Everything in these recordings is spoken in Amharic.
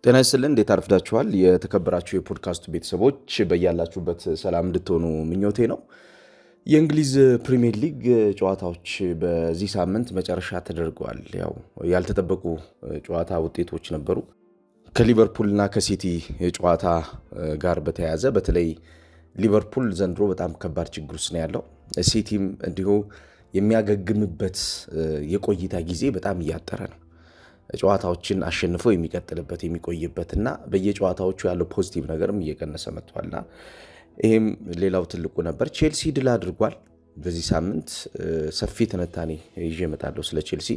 ጤና ይስጥልን እንዴት አርፍዳችኋል? የተከበራችሁ የፖድካስቱ ቤተሰቦች በያላችሁበት ሰላም እንድትሆኑ ምኞቴ ነው። የእንግሊዝ ፕሪሚየር ሊግ ጨዋታዎች በዚህ ሳምንት መጨረሻ ተደርገዋል። ያው ያልተጠበቁ ጨዋታ ውጤቶች ነበሩ። ከሊቨርፑልና ከሲቲ ጨዋታ ጋር በተያያዘ በተለይ ሊቨርፑል ዘንድሮ በጣም ከባድ ችግር ውስጥ ነው ያለው። ሲቲም እንዲሁ የሚያገግምበት የቆይታ ጊዜ በጣም እያጠረ ነው። ጨዋታዎችን አሸንፎ የሚቀጥልበት የሚቆይበትና በየጨዋታዎቹ ያለው ፖዚቲቭ ነገርም እየቀነሰ መጥቷልና ይሄም ሌላው ትልቁ ነበር። ቼልሲ ድል አድርጓል። በዚህ ሳምንት ሰፊ ትንታኔ ይዤ እመጣለሁ ስለ ቼልሲ።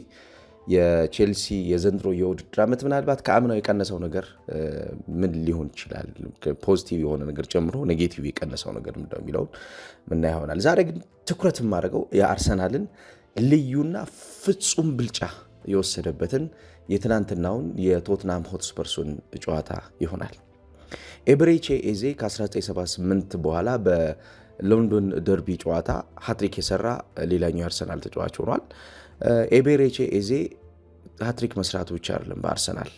የቼልሲ የዘንድሮ የውድድር ዓመት ምናልባት ከአምናው የቀነሰው ነገር ምን ሊሆን ይችላል? ፖዚቲቭ የሆነ ነገር ጨምሮ ኔጌቲቭ የቀነሰው ነገር ምንድነው የሚለውን ምና ይሆናል። ዛሬ ግን ትኩረት የማደርገው የአርሰናልን ልዩና ፍጹም ብልጫ የወሰደበትን የትናንትናውን የቶትናም ሆትስፐርሱን ጨዋታ ይሆናል። ኤቤሬቺ ኤዜ ከ1978 በኋላ በሎንዶን ደርቢ ጨዋታ ሃትሪክ የሰራ ሌላኛው የአርሰናል ተጫዋች ሆኗል። ኤቤሬቺ ኤዜ ሃትሪክ መስራቱ ብቻ አይደለም በአርሰናል።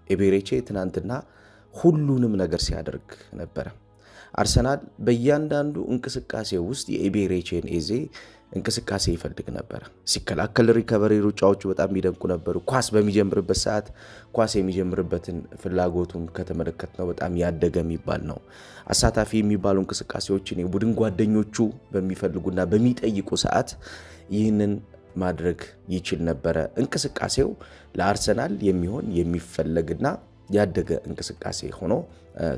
ኤቤሬቺ ትናንትና ሁሉንም ነገር ሲያደርግ ነበረ። አርሰናል በእያንዳንዱ እንቅስቃሴ ውስጥ የኤቤሬቺን ኤዜ እንቅስቃሴ ይፈልግ ነበር። ሲከላከል ሪከቨሪ ሩጫዎቹ በጣም የሚደንቁ ነበሩ። ኳስ በሚጀምርበት ሰዓት ኳስ የሚጀምርበትን ፍላጎቱን ከተመለከትነው በጣም ያደገ የሚባል ነው። አሳታፊ የሚባሉ እንቅስቃሴዎችን የቡድን ጓደኞቹ በሚፈልጉና በሚጠይቁ ሰዓት ይህንን ማድረግ ይችል ነበረ። እንቅስቃሴው ለአርሰናል የሚሆን የሚፈለግና ያደገ እንቅስቃሴ ሆኖ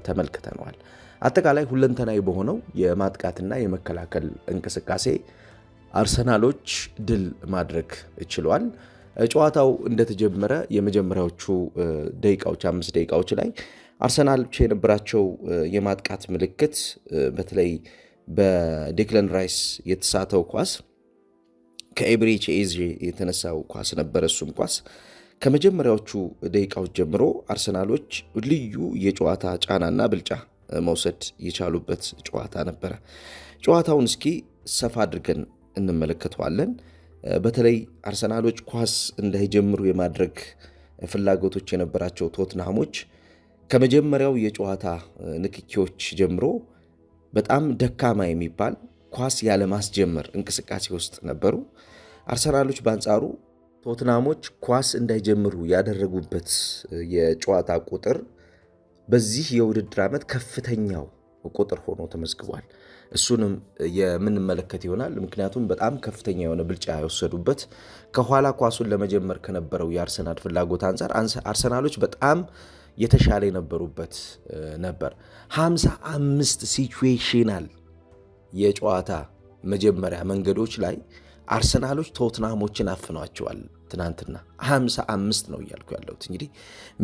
ተመልክተነዋል። አጠቃላይ ሁለንተናዊ በሆነው የማጥቃትና የመከላከል እንቅስቃሴ አርሰናሎች ድል ማድረግ ችለዋል። ጨዋታው እንደተጀመረ የመጀመሪያዎቹ ደቂቃዎች 5 ደቂቃዎች ላይ አርሰናሎች የነበራቸው የማጥቃት ምልክት በተለይ በዴክለን ራይስ የተሳተው ኳስ ከኤቤሬቺ ኤዜ የተነሳው ኳስ ነበረ። እሱም ኳስ ከመጀመሪያዎቹ ደቂቃዎች ጀምሮ አርሰናሎች ልዩ የጨዋታ ጫናና ብልጫ መውሰድ የቻሉበት ጨዋታ ነበረ። ጨዋታውን እስኪ ሰፋ አድርገን እንመለከተዋለን። በተለይ አርሰናሎች ኳስ እንዳይጀምሩ የማድረግ ፍላጎቶች የነበራቸው ቶትናሞች ከመጀመሪያው የጨዋታ ንክኪዎች ጀምሮ በጣም ደካማ የሚባል ኳስ ያለማስጀመር እንቅስቃሴ ውስጥ ነበሩ። አርሰናሎች በአንጻሩ ቶትናሞች ኳስ እንዳይጀምሩ ያደረጉበት የጨዋታ ቁጥር በዚህ የውድድር ዓመት ከፍተኛው ቁጥር ሆኖ ተመዝግቧል። እሱንም የምንመለከት ይሆናል። ምክንያቱም በጣም ከፍተኛ የሆነ ብልጫ የወሰዱበት ከኋላ ኳሱን ለመጀመር ከነበረው የአርሰናል ፍላጎት አንጻር አርሰናሎች በጣም የተሻለ የነበሩበት ነበር። 55 ሲቹዌሽናል የጨዋታ መጀመሪያ መንገዶች ላይ አርሰናሎች ቶትናሞችን አፍኗቸዋል። ትናንትና 55 ነው እያልኩ ያለሁት እንግዲህ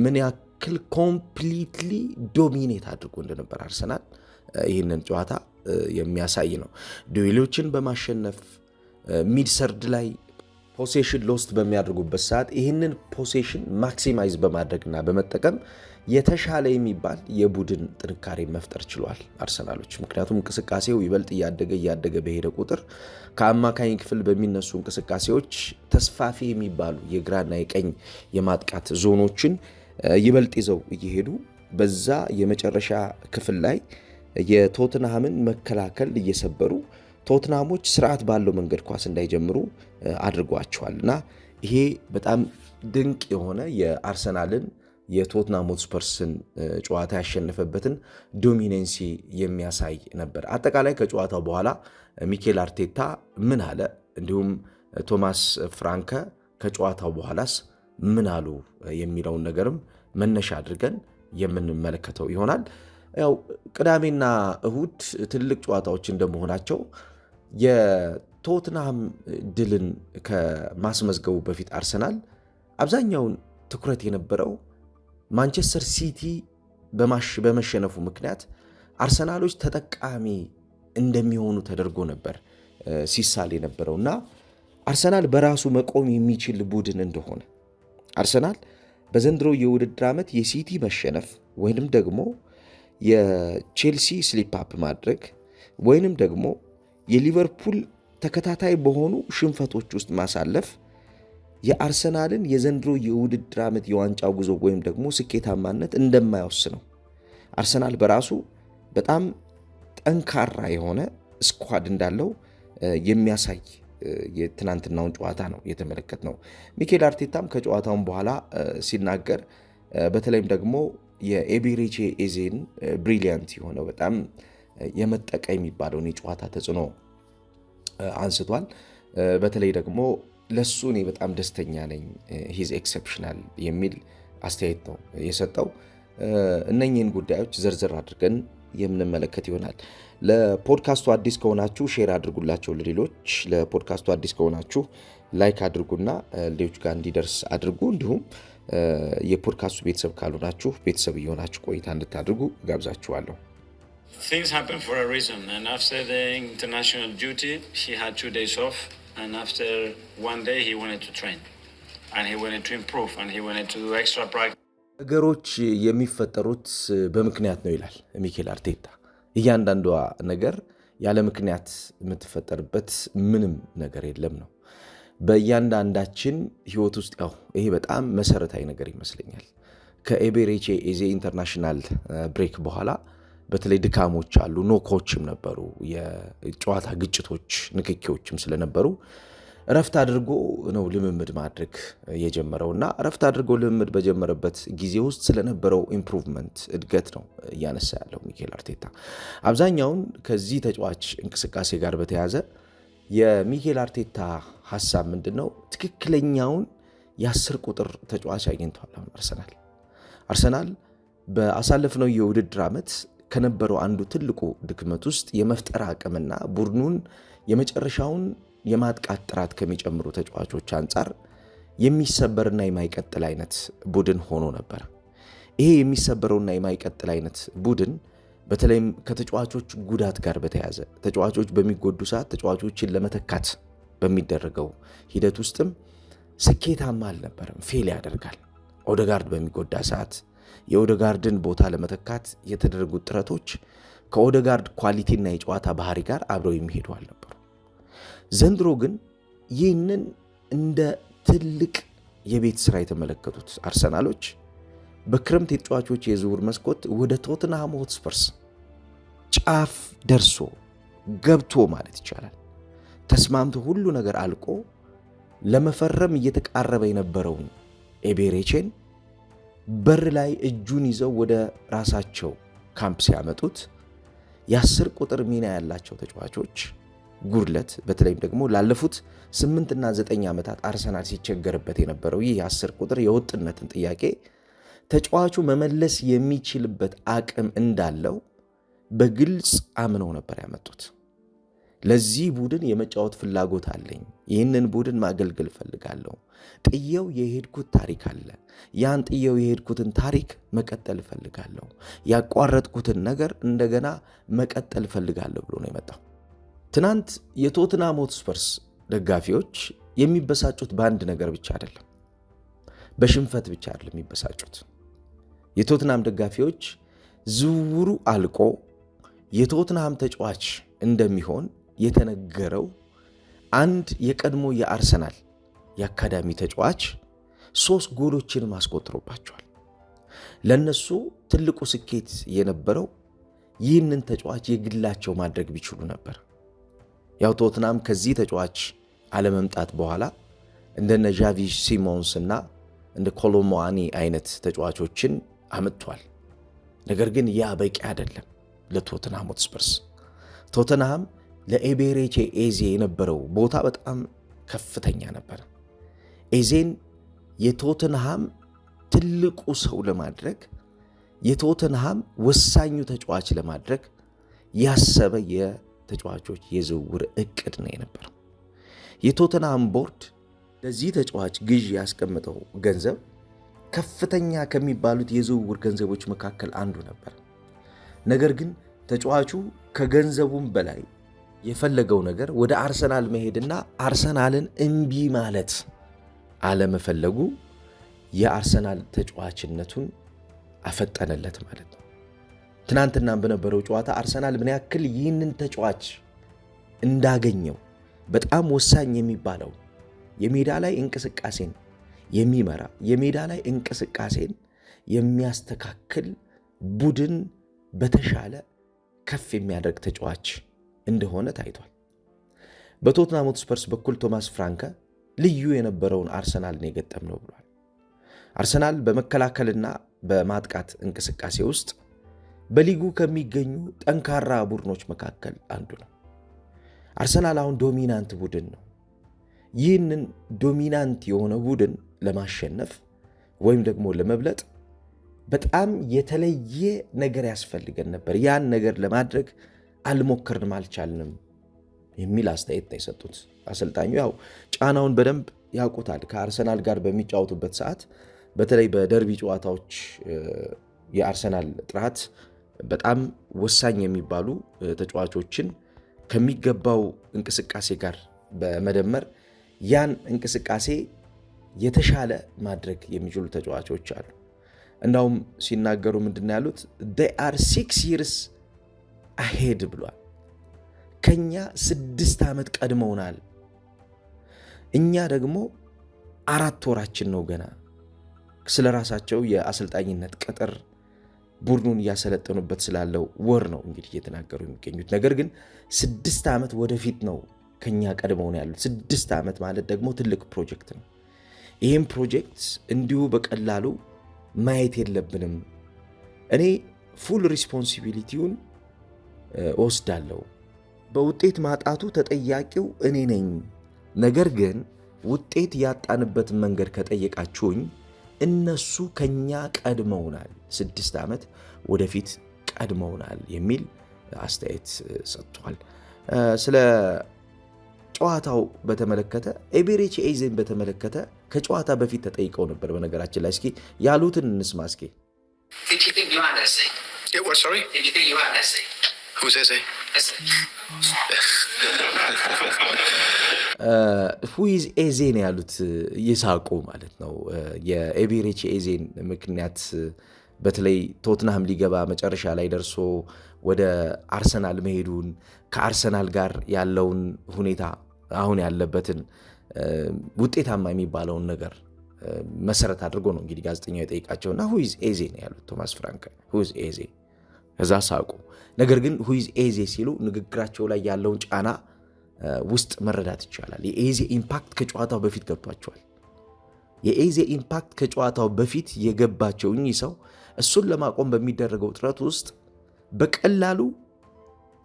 ምን ያክል ኮምፕሊትሊ ዶሚኔት አድርጎ እንደነበር አርሰናል ይህንን ጨዋታ የሚያሳይ ነው። ዱዌሎችን በማሸነፍ ሚድሰርድ ላይ ፖሴሽን ሎስት በሚያደርጉበት ሰዓት ይህንን ፖሴሽን ማክሲማይዝ በማድረግና በመጠቀም የተሻለ የሚባል የቡድን ጥንካሬ መፍጠር ችሏል አርሰናሎች። ምክንያቱም እንቅስቃሴው ይበልጥ እያደገ በሄደ ቁጥር ከአማካኝ ክፍል በሚነሱ እንቅስቃሴዎች ተስፋፊ የሚባሉ የግራና የቀኝ የማጥቃት ዞኖችን ይበልጥ ይዘው እየሄዱ በዛ የመጨረሻ ክፍል ላይ የቶትንሃምን መከላከል እየሰበሩ ቶትናሞች ስርዓት ባለው መንገድ ኳስ እንዳይጀምሩ አድርጓቸዋል እና ይሄ በጣም ድንቅ የሆነ የአርሰናልን የቶትናም ሆትስፐርስን ጨዋታ ያሸነፈበትን ዶሚኔንሲ የሚያሳይ ነበር። አጠቃላይ ከጨዋታው በኋላ ሚኬል አርቴታ ምን አለ፣ እንዲሁም ቶማስ ፍራንከ ከጨዋታው በኋላስ ምን አሉ የሚለውን ነገርም መነሻ አድርገን የምንመለከተው ይሆናል። ያው ቅዳሜና እሁድ ትልቅ ጨዋታዎች እንደመሆናቸው የቶትናም ድልን ከማስመዝገቡ በፊት አርሰናል አብዛኛውን ትኩረት የነበረው ማንቸስተር ሲቲ በመሸነፉ ምክንያት አርሰናሎች ተጠቃሚ እንደሚሆኑ ተደርጎ ነበር ሲሳል የነበረውና አርሰናል በራሱ መቆም የሚችል ቡድን እንደሆነ አርሰናል በዘንድሮ የውድድር ዓመት የሲቲ መሸነፍ ወይንም ደግሞ የቼልሲ ስሊፕ አፕ ማድረግ ወይንም ደግሞ የሊቨርፑል ተከታታይ በሆኑ ሽንፈቶች ውስጥ ማሳለፍ የአርሰናልን የዘንድሮ የውድድር ዓመት የዋንጫ ጉዞ ወይም ደግሞ ስኬታማነት እንደማይወስነው አርሰናል በራሱ በጣም ጠንካራ የሆነ ስኳድ እንዳለው የሚያሳይ የትናንትናውን ጨዋታ ነው የተመለከትነው። ሚኬል አርቴታም ከጨዋታውን በኋላ ሲናገር በተለይም ደግሞ የኤቤሬቺ ኤዜን ብሪሊያንት የሆነው በጣም የመጠቀ የሚባለውን የጨዋታ ተጽዕኖ አንስቷል። በተለይ ደግሞ ለሱ እኔ በጣም ደስተኛ ነኝ ሂዝ ኤክሰፕሽናል የሚል አስተያየት ነው የሰጠው። እነኚህን ጉዳዮች ዘርዘር አድርገን የምንመለከት ይሆናል። ለፖድካስቱ አዲስ ከሆናችሁ ሼር አድርጉላቸው ለሌሎች። ለፖድካስቱ አዲስ ከሆናችሁ ላይክ አድርጉና ሌሎች ጋር እንዲደርስ አድርጉ። እንዲሁም የፖድካስቱ ቤተሰብ ካልሆናችሁ ቤተሰብ እየሆናችሁ ቆይታ እንድታድርጉ ጋብዛችኋለሁ። Things happen for a reason, and after the international duty he had 2 days off, and after 1 day he wanted to train and he wanted to improve and he wanted to do extra practice. ነገሮች የሚፈጠሩት በምክንያት ነው ይላል ሚኬል አርቴታ። እያንዳንዷ ነገር ያለ ምክንያት የምትፈጠርበት ምንም ነገር የለም ነው። በእያንዳንዳችን ህይወት ውስጥ ይሄ በጣም መሰረታዊ ነገር ይመስለኛል። ከኤቤሬቺ ኤዜ ኢንተርናሽናል ብሬክ በኋላ በተለይ ድካሞች አሉ፣ ኖኮችም ነበሩ፣ የጨዋታ ግጭቶች፣ ንክኪዎችም ስለነበሩ ረፍት አድርጎ ነው ልምምድ ማድረግ የጀመረውና ረፍት አድርጎ ልምምድ በጀመረበት ጊዜ ውስጥ ስለነበረው ኢምፕሩቭመንት እድገት ነው እያነሳ ያለው ሚኬል አርቴታ። አብዛኛውን ከዚህ ተጫዋች እንቅስቃሴ ጋር በተያያዘ የሚኬል አርቴታ ሐሳብ ምንድነው? ትክክለኛውን የ10 ቁጥር ተጫዋች አግኝቷል። አርሰናል በአሳለፍነው የውድድር ዓመት ከነበረው አንዱ ትልቁ ድክመት ውስጥ የመፍጠር አቅምና ቡድኑን የመጨረሻውን የማጥቃት ጥራት ከሚጨምሩ ተጫዋቾች አንጻር የሚሰበርና የማይቀጥል አይነት ቡድን ሆኖ ነበር። ይሄ የሚሰበረውና የማይቀጥል አይነት ቡድን በተለይም ከተጫዋቾች ጉዳት ጋር በተያያዘ ተጫዋቾች በሚጎዱ ሰዓት ተጫዋቾችን ለመተካት በሚደረገው ሂደት ውስጥም ስኬታማ አልነበረም፣ ፌል ያደርጋል። ኦደጋርድ በሚጎዳ ሰዓት የኦደጋርድን ቦታ ለመተካት የተደረጉት ጥረቶች ከኦደጋርድ ኳሊቲና የጨዋታ ባህሪ ጋር አብረው የሚሄዱ አልነበሩ። ዘንድሮ ግን ይህንን እንደ ትልቅ የቤት ስራ የተመለከቱት አርሰናሎች በክረምት የተጫዋቾች የዝውውር መስኮት ወደ ቶተንሃም ሆትስፐርስ ጫፍ ደርሶ ገብቶ ማለት ይቻላል ተስማምቶ ሁሉ ነገር አልቆ ለመፈረም እየተቃረበ የነበረውን ኤቤሬቺን በር ላይ እጁን ይዘው ወደ ራሳቸው ካምፕ ሲያመጡት የ10 ቁጥር ሚና ያላቸው ተጫዋቾች ጉድለት፣ በተለይም ደግሞ ላለፉት 8 እና 9 ዓመታት አርሰናል ሲቸገርበት የነበረው ይህ የ10 ቁጥር የወጥነትን ጥያቄ ተጫዋቹ መመለስ የሚችልበት አቅም እንዳለው በግልጽ አምነው ነበር ያመጡት። ለዚህ ቡድን የመጫወት ፍላጎት አለኝ፣ ይህንን ቡድን ማገልገል ፈልጋለሁ፣ ጥየው የሄድኩት ታሪክ አለ፣ ያን ጥየው የሄድኩትን ታሪክ መቀጠል ፈልጋለሁ፣ ያቋረጥኩትን ነገር እንደገና መቀጠል ፈልጋለሁ ብሎ ነው የመጣው። ትናንት የቶተንሃም ሆትስፐርስ ደጋፊዎች የሚበሳጩት በአንድ ነገር ብቻ አይደለም፣ በሽንፈት ብቻ አይደለም የሚበሳጩት። የቶተንሃም ደጋፊዎች ዝውውሩ አልቆ የቶተንሃም ተጫዋች እንደሚሆን የተነገረው አንድ የቀድሞ የአርሰናል የአካዳሚ ተጫዋች 3 ጎሎችንም አስቆጥሮባቸዋል። ለነሱ ትልቁ ስኬት የነበረው ይህንን ተጫዋች የግላቸው ማድረግ ቢችሉ ነበር። ያው ቶተንሃም ከዚህ ተጫዋች አለመምጣት በኋላ እንደነ ዣቪ ሲሞንስ እና እንደ ኮሎሞአኒ አይነት ተጫዋቾችን አመጥቷል። ነገር ግን ያ በቂ አይደለም ለቶተንሃም ሆትስፐርስ። ቶተንሃም ለኤቤሬቺ ኤዜ የነበረው ቦታ በጣም ከፍተኛ ነበር። ኤዜን የቶተንሃም ትልቁ ሰው ለማድረግ፣ የቶተንሃም ወሳኙ ተጫዋች ለማድረግ ያሰበ የተጫዋቾች የዝውውር እቅድ ነው የነበረው። የቶተንሃም ቦርድ ለዚህ ተጫዋች ግዢ ያስቀምጠው ገንዘብ ከፍተኛ ከሚባሉት የዝውውር ገንዘቦች መካከል አንዱ ነበር። ነገር ግን ተጫዋቹ ከገንዘቡም በላይ የፈለገው ነገር ወደ አርሰናል መሄድና አርሰናልን እምቢ ማለት አለመፈለጉ የአርሰናል ተጫዋችነቱን አፈጠነለት ማለት ነው። ትናንትናም በነበረው ጨዋታ አርሰናል ምን ያክል ይህንን ተጫዋች እንዳገኘው በጣም ወሳኝ የሚባለው የሜዳ ላይ እንቅስቃሴን የሚመራ የሜዳ ላይ እንቅስቃሴን የሚያስተካክል ቡድን በተሻለ ከፍ የሚያደርግ ተጫዋች እንደሆነ ታይቷል። በቶትናም ሆትስፐርስ በኩል ቶማስ ፍራንከ ልዩ የነበረውን አርሰናልን የገጠምነው ብሏል። አርሰናል በመከላከልና በማጥቃት እንቅስቃሴ ውስጥ በሊጉ ከሚገኙ ጠንካራ ቡድኖች መካከል አንዱ ነው። አርሰናል አሁን ዶሚናንት ቡድን ነው። ይህንን ዶሚናንት የሆነ ቡድን ለማሸነፍ ወይም ደግሞ ለመብለጥ በጣም የተለየ ነገር ያስፈልገን ነበር። ያን ነገር ለማድረግ አልሞከርንም፣ አልቻልንም የሚል አስተያየት ነው የሰጡት አሰልጣኙ። ያው ጫናውን በደንብ ያውቁታል። ከአርሰናል ጋር በሚጫወቱበት ሰዓት በተለይ በደርቢ ጨዋታዎች የአርሰናል ጥራት በጣም ወሳኝ የሚባሉ ተጫዋቾችን ከሚገባው እንቅስቃሴ ጋር በመደመር ያን እንቅስቃሴ የተሻለ ማድረግ የሚችሉ ተጫዋቾች አሉ። እንዳውም ሲናገሩ ምንድነው ያሉት? they are 6 years ahead ብሏል። ከኛ 6 ዓመት ቀድመውናል። እኛ ደግሞ 4 ወራችን ነው ገና። ስለ ራሳቸው የአሰልጣኝነት ቅጥር ቡድኑን እያሰለጠኑበት ስላለው ወር ነው እንግዲህ እየተናገሩ የሚገኙት። ነገር ግን 6 ዓመት ወደፊት ነው ከኛ ቀድመውን ያሉት። 6 ዓመት ማለት ደግሞ ትልቅ ፕሮጀክት ነው። ይህም ፕሮጀክት እንዲሁ በቀላሉ ማየት የለብንም። እኔ ፉል ሪስፖንሲቢሊቲውን ወስዳለሁ። በውጤት ማጣቱ ተጠያቂው እኔ ነኝ። ነገር ግን ውጤት ያጣንበትን መንገድ ከጠየቃችሁኝ እነሱ ከኛ ቀድመውናል፣ 6 ዓመት ወደፊት ቀድመውናል የሚል አስተያየት ሰጥቷል። ስለ ጨዋታው በተመለከተ ኤቤሬቺ ኤዜን በተመለከተ ከጨዋታ በፊት ተጠይቀው ነበር። በነገራችን ላይ እስኪ ያሉትን እንስማ። እስኪ ሁይዝ ኤዜ ነው ያሉት፣ ይሳቁ ማለት ነው። የኤቤሬቺ ኤዜን ምክንያት በተለይ ቶትናም ሊገባ መጨረሻ ላይ ደርሶ ወደ አርሰናል መሄዱን ከአርሰናል ጋር ያለውን ሁኔታ አሁን ያለበትን ውጤታማ የሚባለውን ነገር መሰረት አድርጎ ነው እንግዲህ ጋዜጠኛው የጠይቃቸውና ሁይዝ ኤዜ ነው ያሉት ቶማስ ፍራንከ ሁይዝ ኤዜ። ከዛ ሳቁ። ነገር ግን ሁይዝ ኤዜ ሲሉ ንግግራቸው ላይ ያለውን ጫና ውስጥ መረዳት ይቻላል። የኤዜ ኢምፓክት ከጨዋታው በፊት ገብቷቸዋል። የኤዜ ኢምፓክት ከጨዋታው በፊት የገባቸው እኚህ ሰው እሱን ለማቆም በሚደረገው ጥረት ውስጥ በቀላሉ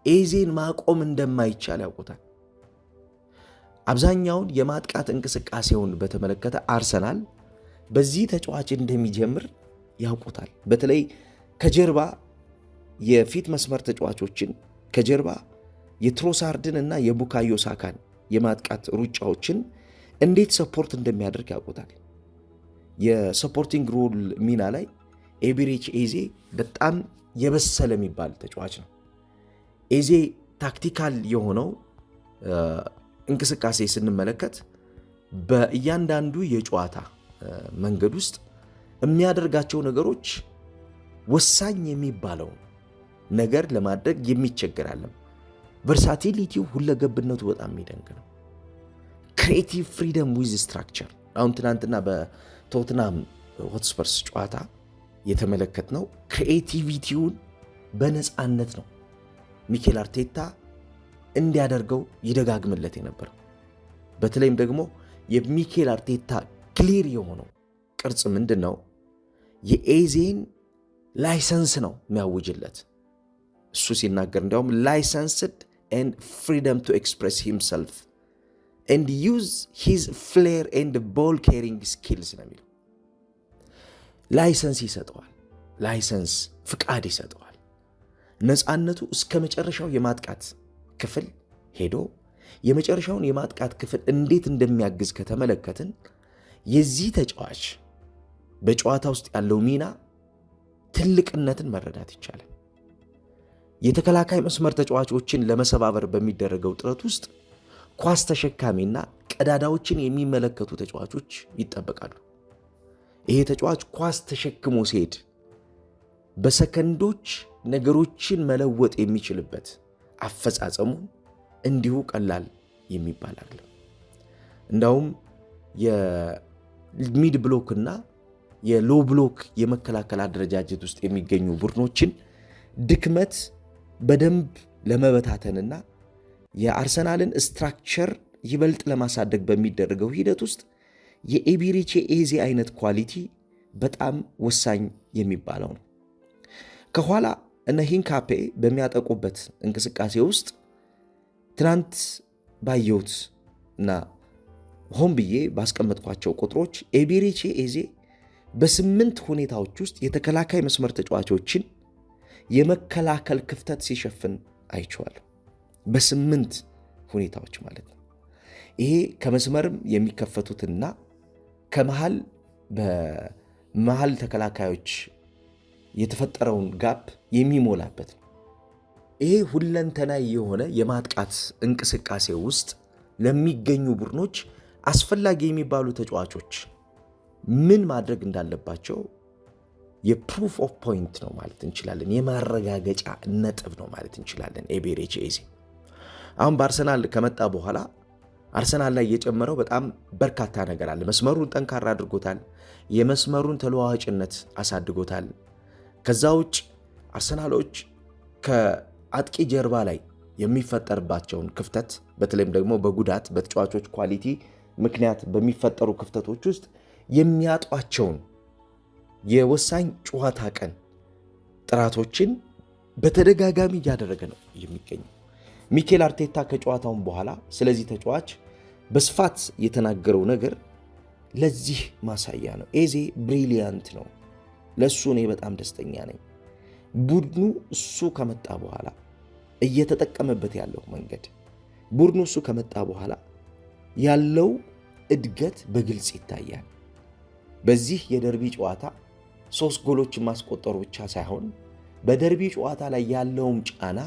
ኤዜን ማቆም እንደማይቻል ያውቁታል። አብዛኛውን የማጥቃት እንቅስቃሴውን በተመለከተ አርሰናል በዚህ ተጫዋች እንደሚጀምር ያውቁታል። በተለይ ከጀርባ የፊት መስመር ተጫዋቾችን ከጀርባ የትሮሳርድን እና የቡካዮ ሳካን የማጥቃት ሩጫዎችን እንዴት ሰፖርት እንደሚያደርግ ያውቁታል። የሰፖርቲንግ ሮል ሚና ላይ ኤቤሬቺ ኤዜ በጣም የበሰለ የሚባል ተጫዋች ነው። ኤዜ ታክቲካል የሆነው እንቅስቃሴ ስንመለከት በእያንዳንዱ የጨዋታ መንገድ ውስጥ የሚያደርጋቸው ነገሮች ወሳኝ የሚባለው ነገር ለማድረግ የሚቸገራለም። ቨርሳቲሊቲው ሁለገብነቱ በጣም የሚደንቅ ነው። ክሬቲቭ ፍሪደም ዊዝ ስትራክቸር። አሁን ትናንትና በቶትናም ሆትስፐርስ ጨዋታ የተመለከትነው ክሬቲቪቲውን በነፃነት ነው ሚኬል አርቴታ እንዲያደርገው ይደጋግምለት የነበረው። በተለይም ደግሞ የሚኬል አርቴታ ክሊር የሆነው ቅርጽ ምንድን ነው? የኤዜን ላይሰንስ ነው የሚያውጅለት። እሱ ሲናገር እንዲያውም ላይሰንስድ and freedom to express himself and use his flair and ball carrying skills ነው የሚለው። ላይሰንስ ይሰጠዋል። ላይሰንስ ፍቃድ ይሰጠዋል። ነፃነቱ እስከ መጨረሻው የማጥቃት ክፍል ሄዶ የመጨረሻውን የማጥቃት ክፍል እንዴት እንደሚያግዝ ከተመለከትን የዚህ ተጫዋች በጨዋታ ውስጥ ያለው ሚና ትልቅነትን መረዳት ይቻላል። የተከላካይ መስመር ተጫዋቾችን ለመሰባበር በሚደረገው ጥረት ውስጥ ኳስ ተሸካሚና ቀዳዳዎችን የሚመለከቱ ተጫዋቾች ይጠበቃሉ። ይሄ ተጫዋች ኳስ ተሸክሞ ሲሄድ በሰከንዶች ነገሮችን መለወጥ የሚችልበት አፈጻጸሙ እንዲሁ ቀላል የሚባል አይደለም። እንዳውም የሚድ ብሎክ እና የሎ ብሎክ የመከላከል አደረጃጀት ውስጥ የሚገኙ ቡድኖችን ድክመት በደንብ ለመበታተንና የአርሰናልን ስትራክቸር ይበልጥ ለማሳደግ በሚደረገው ሂደት ውስጥ የኤቤሬቺ ኤዜ አይነት ኳሊቲ በጣም ወሳኝ የሚባለው ነው። ከኋላ እነ ሂንካፔ በሚያጠቁበት እንቅስቃሴ ውስጥ ትናንት ባየሁት እና ሆን ብዬ ባስቀመጥኳቸው ቁጥሮች ኤቤሬቺ ኤዜ በ8 ሁኔታዎች ውስጥ የተከላካይ መስመር ተጫዋቾችን የመከላከል ክፍተት ሲሸፍን አይቼዋለሁ። በ8 ሁኔታዎች ማለት ነው። ይሄ ከመስመርም የሚከፈቱትና ከመሃል በመሃል ተከላካዮች የተፈጠረውን ጋፕ የሚሞላበት ነው። ይሄ ሁለንተናዊ የሆነ የማጥቃት እንቅስቃሴ ውስጥ ለሚገኙ ቡድኖች አስፈላጊ የሚባሉ ተጫዋቾች ምን ማድረግ እንዳለባቸው የፕሩፍ ኦፍ ፖይንት ነው ማለት እንችላለን። የማረጋገጫ ነጥብ ነው ማለት እንችላለን። ኤቤሬቺ ኤዜ አሁን በአርሰናል ከመጣ በኋላ አርሰናል ላይ የጨመረው በጣም በርካታ ነገር አለ። መስመሩን ጠንካራ አድርጎታል። የመስመሩን ተለዋዋጭነት አሳድጎታል። ከዛ ውጭ አርሰናሎች ከአጥቂ ጀርባ ላይ የሚፈጠርባቸውን ክፍተት በተለይም ደግሞ በጉዳት በተጫዋቾች ኳሊቲ ምክንያት በሚፈጠሩ ክፍተቶች ውስጥ የሚያጧቸውን የወሳኝ ጨዋታ ቀን ጥራቶችን በተደጋጋሚ እያደረገ ነው የሚገኘው። ሚኬል አርቴታ ከጨዋታውን በኋላ ስለዚህ ተጫዋች በስፋት የተናገረው ነገር ለዚህ ማሳያ ነው። ኤዜ ብሪሊያንት ነው፣ ለሱ እኔ በጣም ደስተኛ ነኝ። ቡድኑ እሱ ከመጣ በኋላ እየተጠቀመበት ያለው መንገድ፣ ቡድኑ እሱ ከመጣ በኋላ ያለው እድገት በግልጽ ይታያል። በዚህ የደርቢ ጨዋታ 3 ጎሎችን ማስቆጠሩ ብቻ ሳይሆን በደርቢ ጨዋታ ላይ ያለውም ጫና፣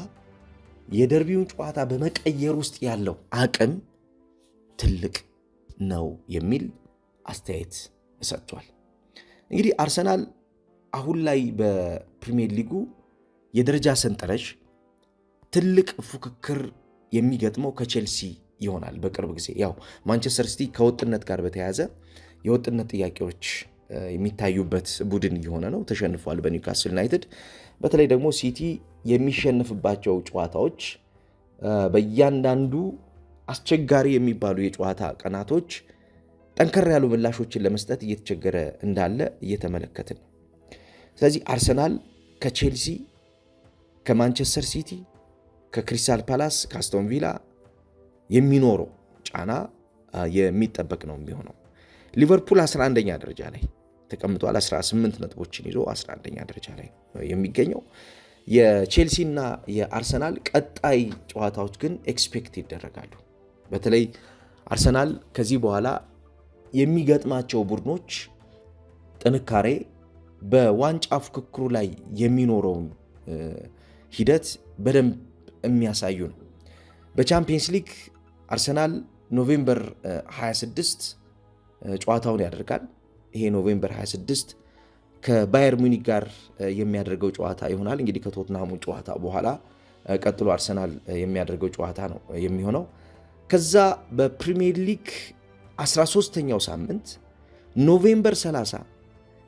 የደርቢውን ጨዋታ በመቀየር ውስጥ ያለው አቅም ትልቅ ነው የሚል አስተያየት ሰጥቷል። እንግዲህ አርሰናል አሁን ላይ በፕሪሚየር ሊጉ የደረጃ ሰንጠረዥ ትልቅ ፉክክር የሚገጥመው ከቼልሲ ይሆናል በቅርብ ጊዜ። ያው ማንቸስተር ሲቲ ከወጥነት ጋር በተያያዘ የወጥነት ጥያቄዎች የሚታዩበት ቡድን እየሆነ ነው። ተሸንፏል በኒውካስል ዩናይትድ። በተለይ ደግሞ ሲቲ የሚሸንፍባቸው ጨዋታዎች በእያንዳንዱ አስቸጋሪ የሚባሉ የጨዋታ ቀናቶች ጠንከር ያሉ ምላሾችን ለመስጠት እየተቸገረ እንዳለ እየተመለከትን ነው። ስለዚህ አርሰናል ከቼልሲ፣ ከማንቸስተር ሲቲ፣ ከክሪስታል ፓላስ፣ ከአስቶን ቪላ የሚኖረው ጫና የሚጠበቅ ነው የሚሆነው። ሊቨርፑል 11ኛ ደረጃ ላይ ተቀምጧል። 18 ነጥቦችን ይዞ 11ኛ ደረጃ ላይ የሚገኘው። የቼልሲና የአርሰናል ቀጣይ ጨዋታዎች ግን ኤክስፔክት ይደረጋሉ። በተለይ አርሰናል ከዚህ በኋላ የሚገጥማቸው ቡድኖች ጥንካሬ በዋንጫ ፍክክሩ ላይ የሚኖረውን ሂደት በደንብ የሚያሳዩ ነው። በቻምፒየንስ ሊግ አርሰናል ኖቬምበር 26 ጨዋታውን ያደርጋል። ይሄ ኖቬምበር 26 ከባየር ሙኒክ ጋር የሚያደርገው ጨዋታ ይሆናል። እንግዲህ ከቶትናሙ ጨዋታ በኋላ ቀጥሎ አርሰናል የሚያደርገው ጨዋታ ነው የሚሆነው። ከዛ በፕሪሚየር ሊግ 13ኛው ሳምንት ኖቬምበር 30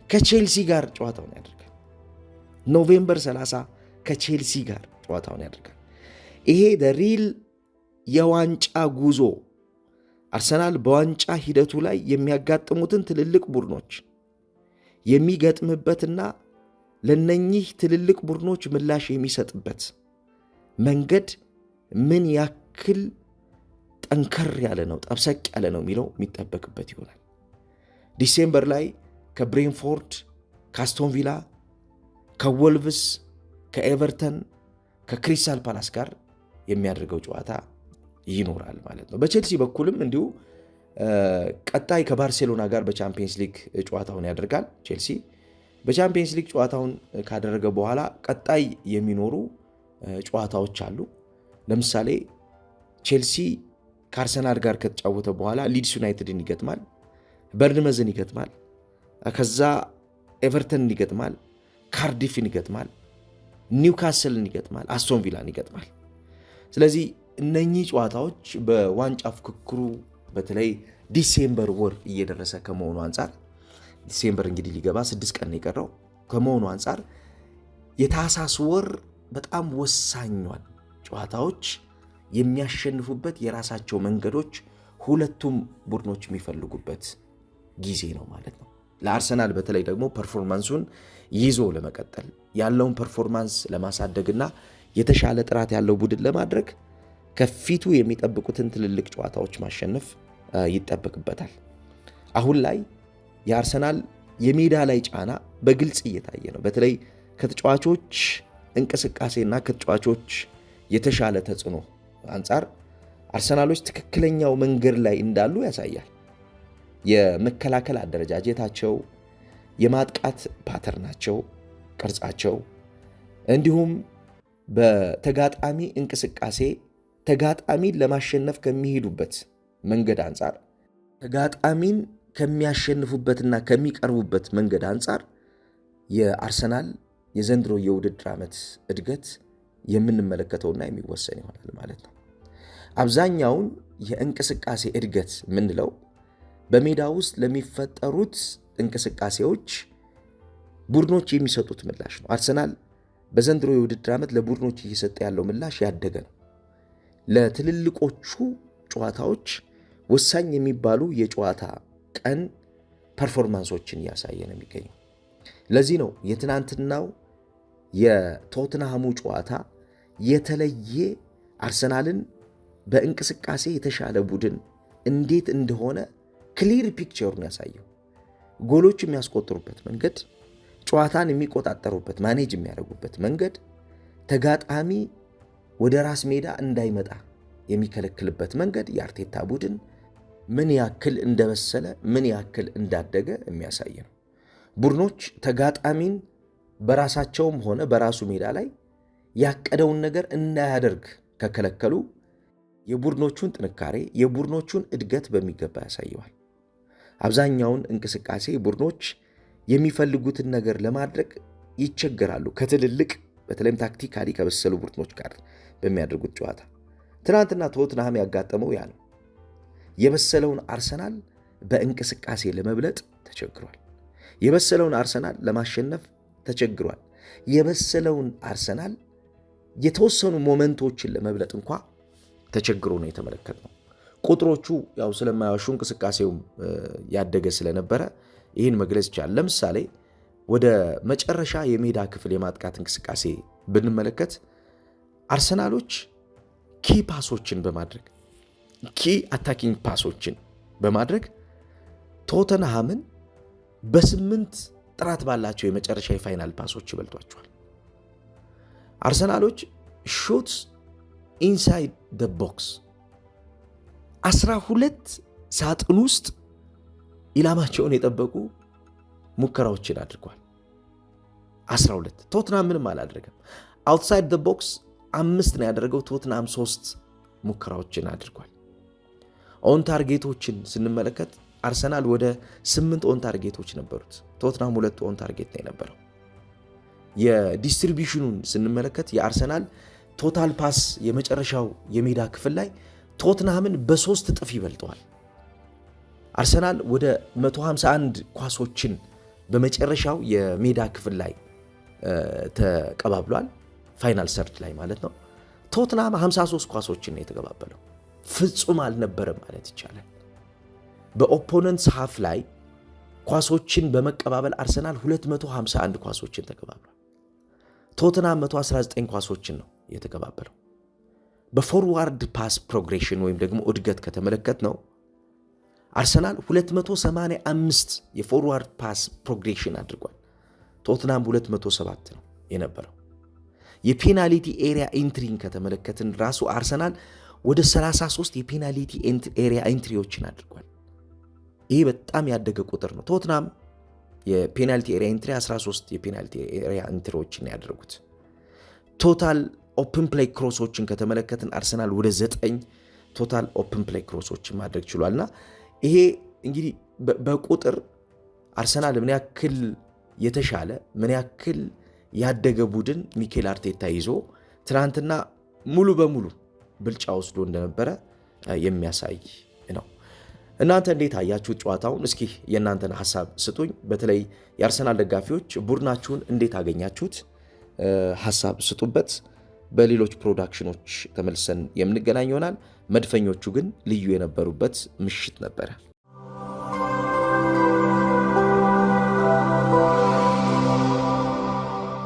ከቼልሲ ጋር ጨዋታውን ያደርጋል። ኖቬምበር 30 ከቼልሲ ጋር ጨዋታውን ያደርጋል። ይሄ ሪል የዋንጫ ጉዞ አርሰናል በዋንጫ ሂደቱ ላይ የሚያጋጥሙትን ትልልቅ ቡድኖች የሚገጥምበትና ለነኚህ ትልልቅ ቡድኖች ምላሽ የሚሰጥበት መንገድ ምን ያክል ጠንከር ያለ ነው፣ ጠብሰቅ ያለ ነው የሚለው የሚጠበቅበት ይሆናል። ዲሴምበር ላይ ከብሬንፎርድ፣ ከአስቶን ቪላ፣ ከወልቭስ፣ ከኤቨርተን፣ ከክሪስታል ፓላስ ጋር የሚያደርገው ጨዋታ ይኖራል ማለት ነው። በቼልሲ በኩልም እንዲሁ ቀጣይ ከባርሴሎና ጋር በቻምፒየንስ ሊግ ጨዋታውን ያደርጋል። ቼልሲ በቻምፒየንስ ሊግ ጨዋታውን ካደረገ በኋላ ቀጣይ የሚኖሩ ጨዋታዎች አሉ። ለምሳሌ ቼልሲ ከአርሰናል ጋር ከተጫወተ በኋላ ሊድስ ዩናይትድን ይገጥማል፣ በርንመዝን ይገጥማል፣ ከዛ ኤቨርተንን ይገጥማል፣ ካርዲፍን ይገጥማል፣ ኒውካስልን ይገጥማል፣ አስቶን ቪላን ይገጥማል። ስለዚህ እነኚህ ጨዋታዎች በዋንጫ ፍክክሩ በተለይ ዲሴምበር ወር እየደረሰ ከመሆኑ አንጻር ዲሴምበር እንግዲህ ሊገባ 6 ቀን የቀረው ከመሆኑ አንጻር የታህሳስ ወር በጣም ወሳኛል ጨዋታዎች የሚያሸንፉበት የራሳቸው መንገዶች ሁለቱም ቡድኖች የሚፈልጉበት ጊዜ ነው ማለት ነው። ለአርሰናል በተለይ ደግሞ ፐርፎርማንሱን ይዞ ለመቀጠል ያለውን ፐርፎርማንስ ለማሳደግና የተሻለ ጥራት ያለው ቡድን ለማድረግ ከፊቱ የሚጠብቁትን ትልልቅ ጨዋታዎች ማሸነፍ ይጠበቅበታል። አሁን ላይ የአርሰናል የሜዳ ላይ ጫና በግልጽ እየታየ ነው። በተለይ ከተጫዋቾች እንቅስቃሴና ከተጫዋቾች የተሻለ ተጽዕኖ አንጻር አርሰናሎች ትክክለኛው መንገድ ላይ እንዳሉ ያሳያል። የመከላከል አደረጃጀታቸው፣ የማጥቃት ፓተርናቸው፣ ቅርጻቸው እንዲሁም በተጋጣሚ እንቅስቃሴ ተጋጣሚን ለማሸነፍ ከሚሄዱበት መንገድ አንጻር ተጋጣሚን ከሚያሸንፉበትና ከሚቀርቡበት መንገድ አንጻር የአርሰናል የዘንድሮ የውድድር ዓመት እድገት የምንመለከተውና የሚወሰን ይሆናል ማለት ነው። አብዛኛውን የእንቅስቃሴ እድገት የምንለው በሜዳ ውስጥ ለሚፈጠሩት እንቅስቃሴዎች ቡድኖች የሚሰጡት ምላሽ ነው። አርሰናል በዘንድሮ የውድድር ዓመት ለቡድኖች እየሰጠ ያለው ምላሽ ያደገ ነው። ለትልልቆቹ ጨዋታዎች ወሳኝ የሚባሉ የጨዋታ ቀን ፐርፎርማንሶችን እያሳየ ነው የሚገኘው። ለዚህ ነው የትናንትናው የቶትንሃሙ ጨዋታ የተለየ አርሰናልን በእንቅስቃሴ የተሻለ ቡድን እንዴት እንደሆነ ክሊር ፒክቸሩን ያሳየው። ጎሎች የሚያስቆጥሩበት መንገድ፣ ጨዋታን የሚቆጣጠሩበት ማኔጅ የሚያደርጉበት መንገድ፣ ተጋጣሚ ወደ ራስ ሜዳ እንዳይመጣ የሚከለክልበት መንገድ የአርቴታ ቡድን ምን ያክል እንደበሰለ ምን ያክል እንዳደገ የሚያሳይ ነው። ቡድኖች ተጋጣሚን በራሳቸውም ሆነ በራሱ ሜዳ ላይ ያቀደውን ነገር እንዳያደርግ ከከለከሉ የቡድኖቹን ጥንካሬ የቡድኖቹን እድገት በሚገባ ያሳየዋል። አብዛኛውን እንቅስቃሴ ቡድኖች የሚፈልጉትን ነገር ለማድረግ ይቸገራሉ ከትልልቅ በተለይም ታክቲካሊ ከበሰሉ ቡድኖች ጋር በሚያደርጉት ጨዋታ። ትናንትና ቶትንሃም ያጋጠመው ያ ነው። የበሰለውን አርሰናል በእንቅስቃሴ ለመብለጥ ተቸግሯል። የበሰለውን አርሰናል ለማሸነፍ ተቸግሯል። የበሰለውን አርሰናል የተወሰኑ ሞመንቶችን ለመብለጥ እንኳ ተቸግሮ ነው የተመለከትነው። ቁጥሮቹ ያው ስለማያዋሹ እንቅስቃሴውም ያደገ ስለነበረ ይህን መግለጽ ይቻላል። ለምሳሌ ወደ መጨረሻ የሜዳ ክፍል የማጥቃት እንቅስቃሴ ብንመለከት አርሰናሎች ኪ ፓሶችን በማድረግ ኪ አታኪንግ ፓሶችን በማድረግ ቶተንሃምን በ8 ጥራት ባላቸው የመጨረሻ የፋይናል ፓሶች ይበልጧቸዋል። አርሰናሎች ሾትስ ኢንሳይድ ደ ቦክስ 12 ሳጥን ውስጥ ኢላማቸውን የጠበቁ ሙከራዎችን አድርጓል። 12 ቶትናም ምንም አላደረገም። አውትሳይድ ደ ቦክስ 5 ነው ያደረገው። ቶትናም 3 ሙከራዎችን አድርጓል። ኦን ታርጌቶችን ስንመለከት አርሰናል ወደ 8 ኦን ታርጌቶች ነበሩት። ቶትናም 2 ኦን ታርጌት ነው የነበረው። የዲስትሪቢዩሽኑን ስንመለከት የአርሰናል ቶታል ፓስ የመጨረሻው የሜዳ ክፍል ላይ ቶትናምን በ3 እጥፍ ይበልጠዋል። አርሰናል ወደ 151 ኳሶችን በመጨረሻው የሜዳ ክፍል ላይ ተቀባብሏል። ፋይናል ሰርድ ላይ ማለት ነው። ቶትናም 53 ኳሶችን ነው የተቀባበለው። ፍጹም አልነበረም ማለት ይቻላል። በኦፖነንትስ ሃፍ ላይ ኳሶችን በመቀባበል አርሰናል 251 ኳሶችን ተቀባብሏል። ቶትናም 119 ኳሶችን ነው የተቀባበለው። በፎርዋርድ ፓስ ፕሮግሬሽን ወይም ደግሞ እድገት ከተመለከት ነው አርሰናል 285 የፎርዋርድ ፓስ ፕሮግሬሽን አድርጓል። ቶትናም 207 ነው የነበረው። የፔናልቲ ኤሪያ ኤንትሪን ከተመለከትን ራሱ አርሰናል ወደ 33 የፔናልቲ ኤሪያ ኤንትሪዎችን አድርጓል። ይሄ በጣም ያደገ ቁጥር ነው። ቶትናም የፔናልቲ ኤሪያ ኤንትሪ 13 የፔናልቲ ኤሪያ ኤንትሪዎችን ያደረጉት። ቶታል ኦፕን ፕሌይ ክሮሶችን ከተመለከትን አርሰናል ወደ 9 ቶታል ኦፕን ፕሌይ ክሮሶችን ማድረግ ችሏልና ይሄ እንግዲህ በቁጥር አርሰናል ምን ያክል የተሻለ ምን ያክል ያደገ ቡድን ሚኬል አርቴታ ይዞ ትናንትና ሙሉ በሙሉ ብልጫ ወስዶ እንደነበረ የሚያሳይ ነው። እናንተ እንዴት አያችሁት ጨዋታውን? እስኪ የእናንተን ሐሳብ ስጡኝ። በተለይ የአርሰናል ደጋፊዎች ቡድናችሁን እንዴት አገኛችሁት? ሐሳብ ስጡበት። በሌሎች ፕሮዳክሽኖች ተመልሰን የምንገናኝ ይሆናል። መድፈኞቹ ግን ልዩ የነበሩበት ምሽት ነበረ።